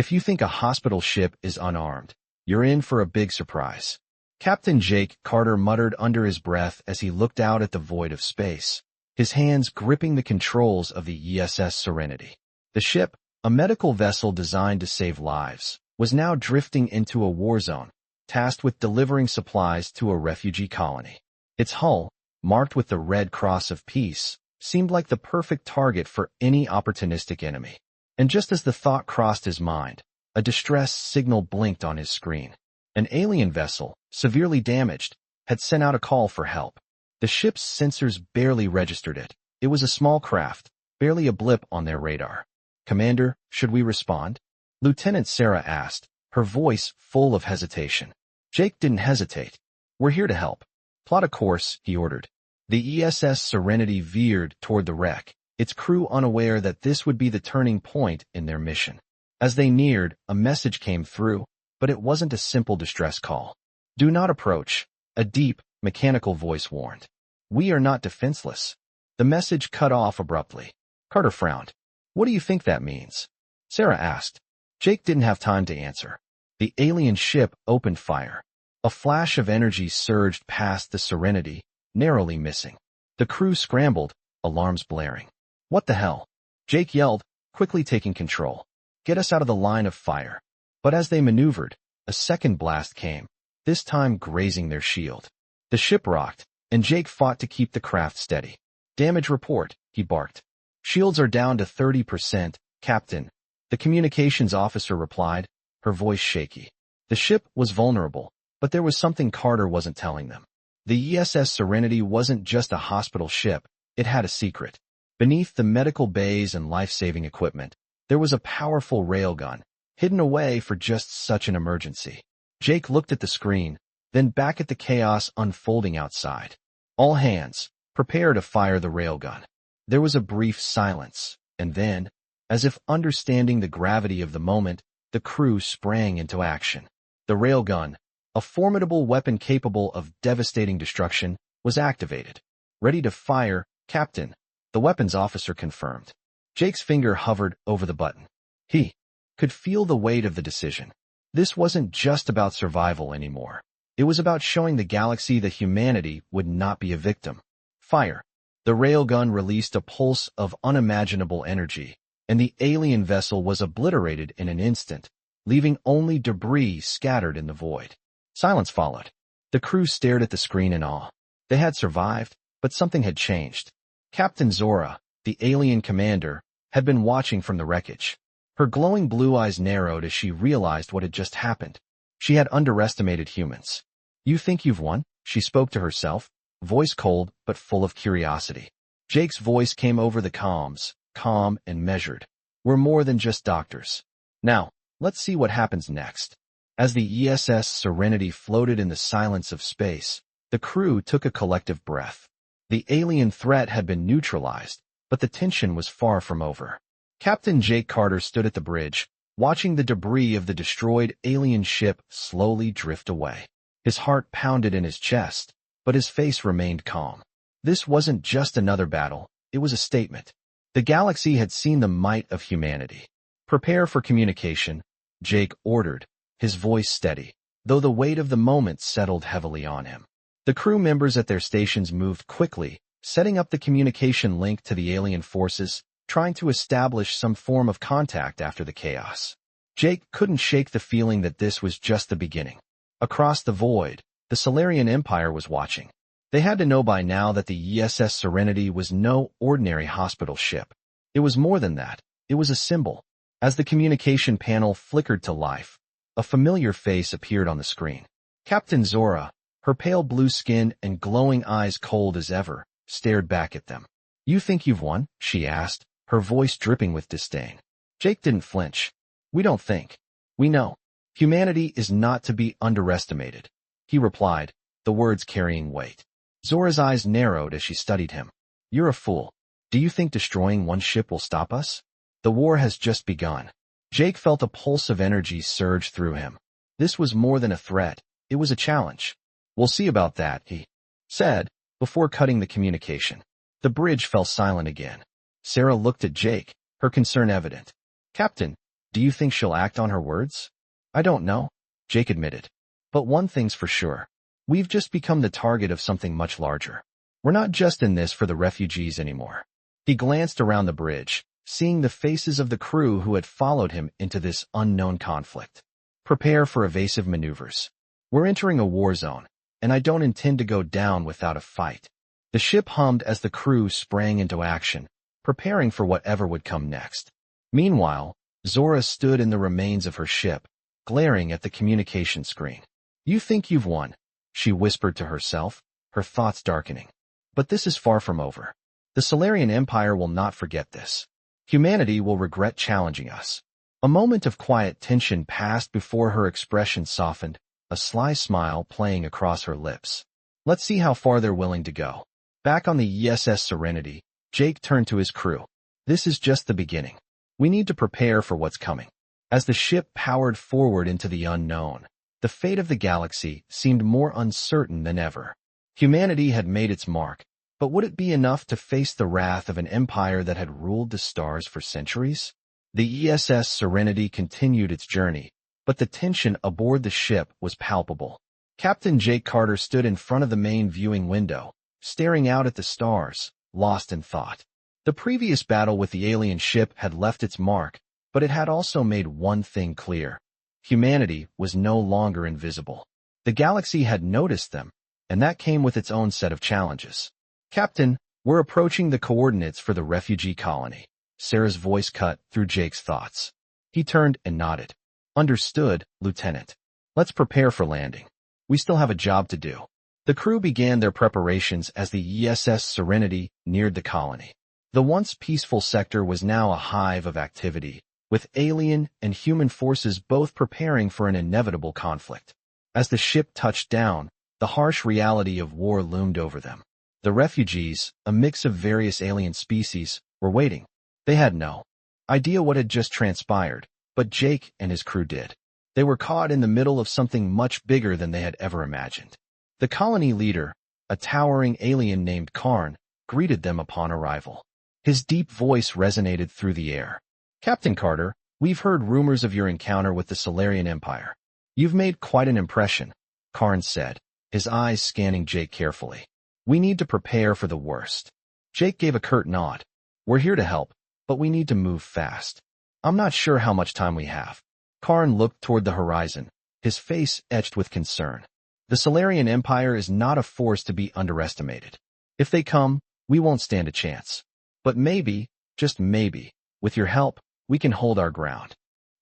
If you think a hospital ship is unarmed, you're in for a big surprise. Captain Jake Carter muttered under his breath as he looked out at the void of space, his hands gripping the controls of the ESS Serenity. The ship, a medical vessel designed to save lives, was now drifting into a war zone, tasked with delivering supplies to a refugee colony. Its hull, marked with the Red Cross of Peace, seemed like the perfect target for any opportunistic enemy. And just as the thought crossed his mind, a distress signal blinked on his screen. An alien vessel, severely damaged, had sent out a call for help. The ship's sensors barely registered it. It was a small craft, barely a blip on their radar. "Commander, should we respond?" Lieutenant Sarah asked, her voice full of hesitation. Jake didn't hesitate. "We're here to help. Plot a course," he ordered. The ESS Serenity veered toward the wreck, its crew unaware that this would be the turning point in their mission. As they neared, a message came through, but it wasn't a simple distress call. "Do not approach," a deep, mechanical voice warned. "We are not defenseless." The message cut off abruptly. Carter frowned. "What do you think that means?" Sarah asked. Jake didn't have time to answer. The alien ship opened fire. A flash of energy surged past the Serenity, narrowly missing. The crew scrambled, alarms blaring. "What the hell?" Jake yelled, quickly taking control. "Get us out of the line of fire." But as they maneuvered, a second blast came, this time grazing their shield. The ship rocked, and Jake fought to keep the craft steady. "Damage report," he barked. "Shields are down to 30%, Captain," the communications officer replied, her voice shaky. The ship was vulnerable, but there was something Carter wasn't telling them. The ESS Serenity wasn't just a hospital ship, it had a secret. Beneath the medical bays and life-saving equipment, there was a powerful railgun, hidden away for just such an emergency. Jake looked at the screen, then back at the chaos unfolding outside. "All hands, prepare to fire the railgun." There was a brief silence, and then, as if understanding the gravity of the moment, the crew sprang into action. The railgun, a formidable weapon capable of devastating destruction, was activated. "Ready to fire, Captain," the weapons officer confirmed. Jake's finger hovered over the button. He could feel the weight of the decision. This wasn't just about survival anymore. It was about showing the galaxy that humanity would not be a victim. Fire. The railgun released a pulse of unimaginable energy, and the alien vessel was obliterated in an instant, leaving only debris scattered in the void. Silence followed. The crew stared at the screen in awe. They had survived, but something had changed. Captain Zora, the alien commander, had been watching from the wreckage. Her glowing blue eyes narrowed as she realized what had just happened. She had underestimated humans. "You think you've won?" she spoke to herself, voice cold but full of curiosity. Jake's voice came over the comms, calm and measured. "We're more than just doctors. Now, let's see what happens next." As the ESS Serenity floated in the silence of space, the crew took a collective breath. The alien threat had been neutralized, but the tension was far from over. Captain Jake Carter stood at the bridge, watching the debris of the destroyed alien ship slowly drift away. His heart pounded in his chest, but his face remained calm. This wasn't just another battle, it was a statement. The galaxy had seen the might of humanity. "Prepare for communication," Jake ordered, his voice steady, though the weight of the moment settled heavily on him. The crew members at their stations moved quickly, setting up the communication link to the alien forces, trying to establish some form of contact after the chaos. Jake couldn't shake the feeling that this was just the beginning. Across the void, the Solarian Empire was watching. They had to know by now that the ESS Serenity was no ordinary hospital ship. It was more than that. It was a symbol. As the communication panel flickered to life, a familiar face appeared on the screen. Captain Zora, her pale blue skin and glowing eyes cold as ever, stared back at them. "You think you've won?" she asked, her voice dripping with disdain. Jake didn't flinch. "We don't think. We know. Humanity is not to be underestimated," he replied, the words carrying weight. Zora's eyes narrowed as she studied him. "You're a fool. Do you think destroying one ship will stop us? The war has just begun." Jake felt a pulse of energy surge through him. This was more than a threat, it was a challenge. "We'll see about that," he said, before cutting the communication. The bridge fell silent again. Sarah looked at Jake, her concern evident. "Captain, Do you think she'll act on her words? I don't know, Jake admitted. But one thing's for sure. We've just become the target of something much larger. We're not just in this for the refugees anymore. He glanced around the bridge, seeing the faces of the crew who had followed him into this unknown conflict. Prepare for evasive maneuvers. We're entering a war zone, and I don't intend to go down without a fight. The ship hummed as the crew sprang into action, preparing for whatever would come next. Meanwhile, Zora stood in the remains of her ship, glaring at the communication screen. You think you've won, she whispered to herself, her thoughts darkening. But this is far from over. The Solarian Empire will not forget this. Humanity will regret challenging us. A moment of quiet tension passed before her expression softened, a sly smile playing across her lips. Let's see how far they're willing to go. Back on the ESS Serenity, Jake turned to his crew. This is just the beginning. We need to prepare for what's coming. As the ship powered forward into the unknown, the fate of the galaxy seemed more uncertain than ever. Humanity had made its mark, but would it be enough to face the wrath of an empire that had ruled the stars for centuries? The ESS Serenity continued its journey, but the tension aboard the ship was palpable. Captain Jake Carter stood in front of the main viewing window, staring out at the stars, lost in thought. The previous battle with the alien ship had left its mark, but it had also made one thing clear. Humanity was no longer invisible. The galaxy had noticed them, and that came with its own set of challenges. Captain, we're approaching the coordinates for the refugee colony. Sarah's voice cut through Jake's thoughts. He turned and nodded. Understood, Lieutenant. Let's prepare for landing. We still have a job to do. The crew began their preparations as the ESS Serenity neared the colony. The once peaceful sector was now a hive of activity, with alien and human forces both preparing for an inevitable conflict. As the ship touched down, the harsh reality of war loomed over them. The refugees, a mix of various alien species, were waiting. They had no idea what had just transpired, but Jake and his crew did. They were caught in the middle of something much bigger than they had ever imagined. The colony leader, a towering alien named Karn, greeted them upon arrival. His deep voice resonated through the air. Captain Carter, we've heard rumors of your encounter with the Solarian Empire. You've made quite an impression, Karn said, his eyes scanning Jake carefully. We need to prepare for the worst. Jake gave a curt nod. We're here to help, but we need to move fast. I'm not sure how much time we have. Karn looked toward the horizon, his face etched with concern. The Solarian Empire is not a force to be underestimated. If they come, we won't stand a chance. But maybe, just maybe, with your help, we can hold our ground.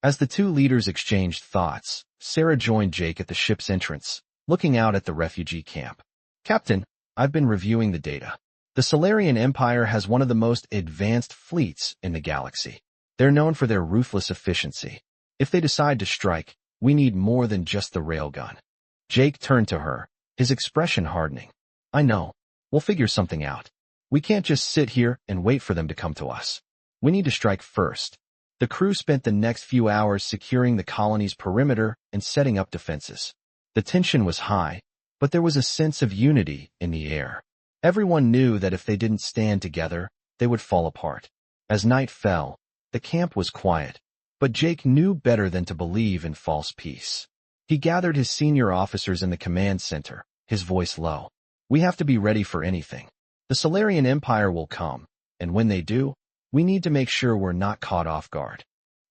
As the two leaders exchanged thoughts, Sarah joined Jake at the ship's entrance, looking out at the refugee camp. Captain, I've been reviewing the data. The Solarian Empire has one of the most advanced fleets in the galaxy. They're known for their ruthless efficiency. If they decide to strike, we need more than just the railgun. Jake turned to her, his expression hardening. I know. We'll figure something out. We can't just sit here and wait for them to come to us. We need to strike first. The crew spent the next few hours securing the colony's perimeter and setting up defenses. The tension was high, but there was a sense of unity in the air. Everyone knew that if they didn't stand together, they would fall apart. As night fell, the camp was quiet, but Jake knew better than to believe in false peace. He gathered his senior officers in the command center, his voice low. We have to be ready for anything. The Solarian Empire will come, and when they do, we need to make sure we're not caught off guard.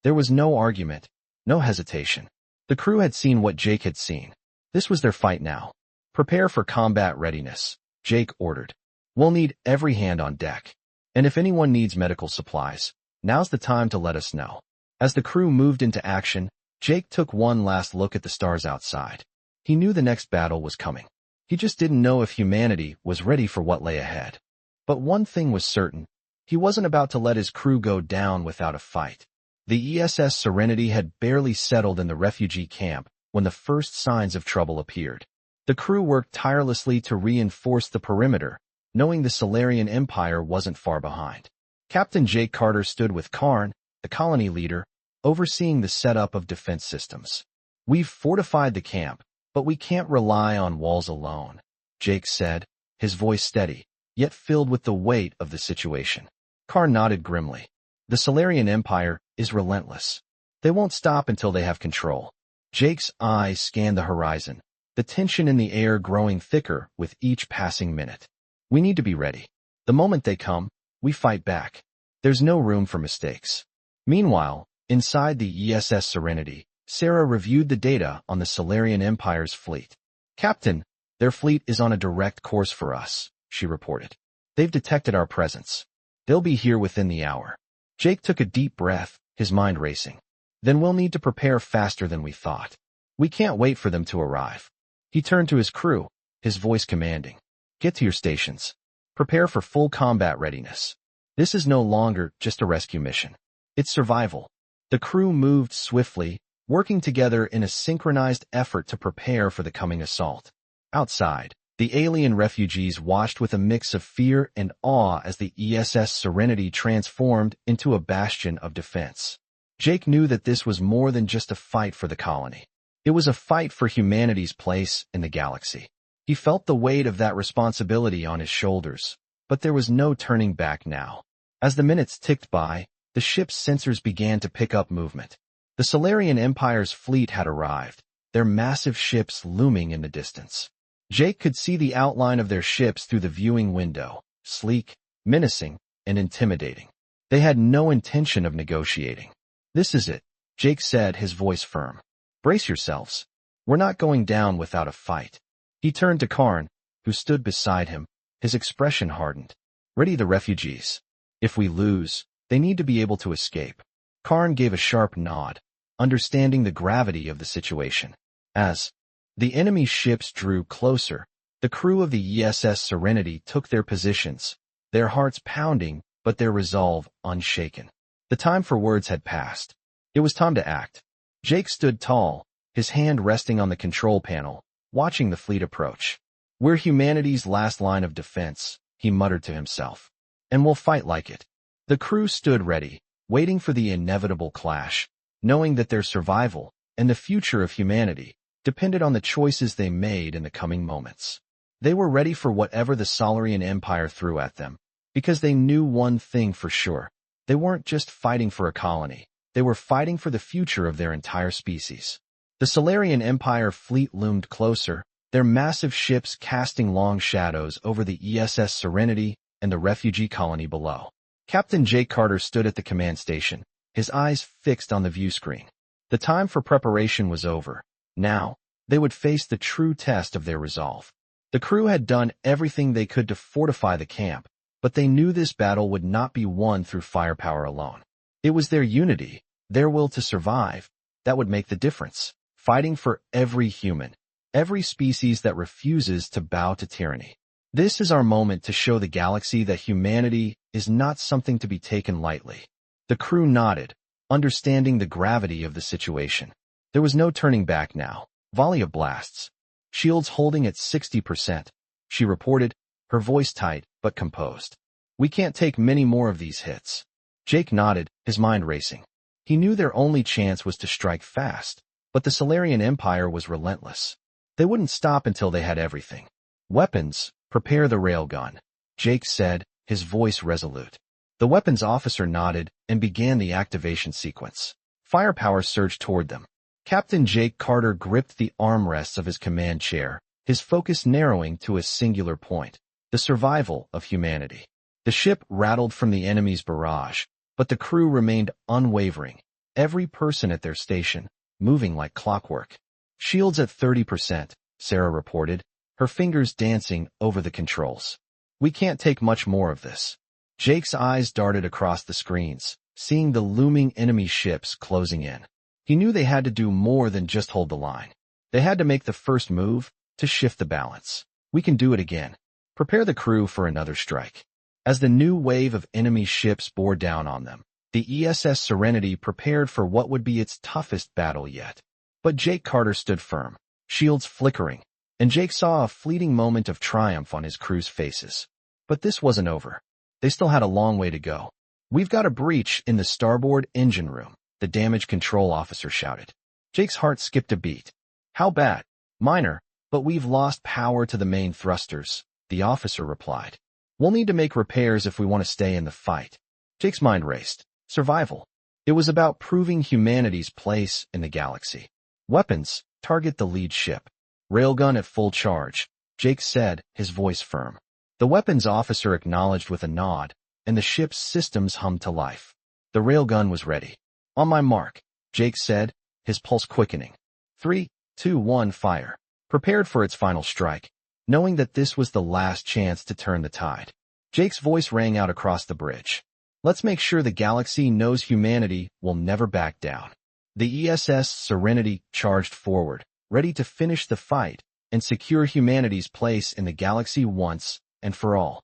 There was no argument, no hesitation. The crew had seen what Jake had seen. This was their fight now. Prepare for combat readiness, Jake ordered. We'll need every hand on deck. And if anyone needs medical supplies, now's the time to let us know. As the crew moved into action, Jake took one last look at the stars outside. He knew the next battle was coming. He just didn't know if humanity was ready for what lay ahead. But one thing was certain. He wasn't about to let his crew go down without a fight. The ESS Serenity had barely settled in the refugee camp when the first signs of trouble appeared. The crew worked tirelessly to reinforce the perimeter, knowing the Solarian Empire wasn't far behind. Captain Jake Carter stood with Karn, the colony leader, overseeing the setup of defense systems. We've fortified the camp, but we can't rely on walls alone, Jake said, his voice steady, yet filled with the weight of the situation. Karn nodded grimly. The Solarian Empire is relentless. They won't stop until they have control. Jake's eyes scanned the horizon, the tension in the air growing thicker with each passing minute. We need to be ready. The moment they come, we fight back. There's no room for mistakes. Meanwhile, inside the ESS Serenity, Sarah reviewed the data on the Solarian Empire's fleet. "Captain, their fleet is on a direct course for us," she reported. "They've detected our presence. They'll be here within the hour." Jake took a deep breath, his mind racing. "Then we'll need to prepare faster than we thought. We can't wait for them to arrive." He turned to his crew, his voice commanding. "Get to your stations. Prepare for full combat readiness. This is no longer just a rescue mission. It's survival." The crew moved swiftly, working together in a synchronized effort to prepare for the coming assault. Outside, the alien refugees watched with a mix of fear and awe as the ESS Serenity transformed into a bastion of defense. Jake knew that this was more than just a fight for the colony. It was a fight for humanity's place in the galaxy. He felt the weight of that responsibility on his shoulders, but there was no turning back now. As the minutes ticked by, the ship's sensors began to pick up movement. The Solarian Empire's fleet had arrived, their massive ships looming in the distance. Jake could see the outline of their ships through the viewing window, sleek, menacing, and intimidating. They had no intention of negotiating. "This is it," Jake said, his voice firm. "Brace yourselves. We're not going down without a fight." He turned to Karn, who stood beside him, his expression hardened. "Ready the refugees. If we lose, they need to be able to escape." Karn gave a sharp nod, understanding the gravity of the situation. As the enemy ships drew closer, the crew of the ESS Serenity took their positions, their hearts pounding but their resolve unshaken. The time for words had passed. It was time to act. Jake stood tall, his hand resting on the control panel, watching the fleet approach. "We're humanity's last line of defense," he muttered to himself. "And we'll fight like it." The crew stood ready, waiting for the inevitable clash, knowing that their survival and the future of humanity depended on the choices they made in the coming moments. They were ready for whatever the Solarian Empire threw at them, because they knew one thing for sure. They weren't just fighting for a colony. They were fighting for the future of their entire species. The Solarian Empire fleet loomed closer, their massive ships casting long shadows over the ESS Serenity and the refugee colony below. Captain Jake Carter stood at the command station, his eyes fixed on the view screen. The time for preparation was over. Now, they would face the true test of their resolve. The crew had done everything they could to fortify the camp, but they knew this battle would not be won through firepower alone. It was their unity, their will to survive, that would make the difference, fighting for every human, every species that refuses to bow to tyranny. This is our moment to show the galaxy that humanity is not something to be taken lightly. The crew nodded, understanding the gravity of the situation. There was no turning back now. Volley of blasts. "Shields holding at 60%, she reported, her voice tight but composed. "We can't take many more of these hits." Jake nodded, his mind racing. He knew their only chance was to strike fast, but the Solarian Empire was relentless. They wouldn't stop until they had everything. "Weapons, prepare the railgun," Jake said, his voice resolute. The weapons officer nodded and began the activation sequence. Firepower surged toward them. Captain Jake Carter gripped the armrests of his command chair, his focus narrowing to a singular point: the survival of humanity. The ship rattled from the enemy's barrage, but the crew remained unwavering, every person at their station, moving like clockwork. "Shields at 30%, Sarah reported, her fingers dancing over the controls. "We can't take much more of this." Jake's eyes darted across the screens, seeing the looming enemy ships closing in. He knew they had to do more than just hold the line. They had to make the first move to shift the balance. "We can do it again. Prepare the crew for another strike." As the new wave of enemy ships bore down on them, the ESS Serenity prepared for what would be its toughest battle yet. But Jake Carter stood firm, shields flickering, and Jake saw a fleeting moment of triumph on his crew's faces. But this wasn't over. They still had a long way to go. "We've got a breach in the starboard engine room," the damage control officer shouted. Jake's heart skipped a beat. "How bad?" "Minor, but we've lost power to the main thrusters," the officer replied. "We'll need to make repairs if we want to stay in the fight." Jake's mind raced. Survival. It was about proving humanity's place in the galaxy. Weapons, target the lead ship. Railgun at full charge, Jake said, his voice firm. The weapons officer acknowledged with a nod, and the ship's systems hummed to life. The railgun was ready. On my mark, Jake said, his pulse quickening. 3, 2, 1, fire. Prepared for its final strike, knowing that this was the last chance to turn the tide. Jake's voice rang out across the bridge. Let's make sure the galaxy knows humanity will never back down. The ESS Serenity charged forward, ready to finish the fight and secure humanity's place in the galaxy once and for all.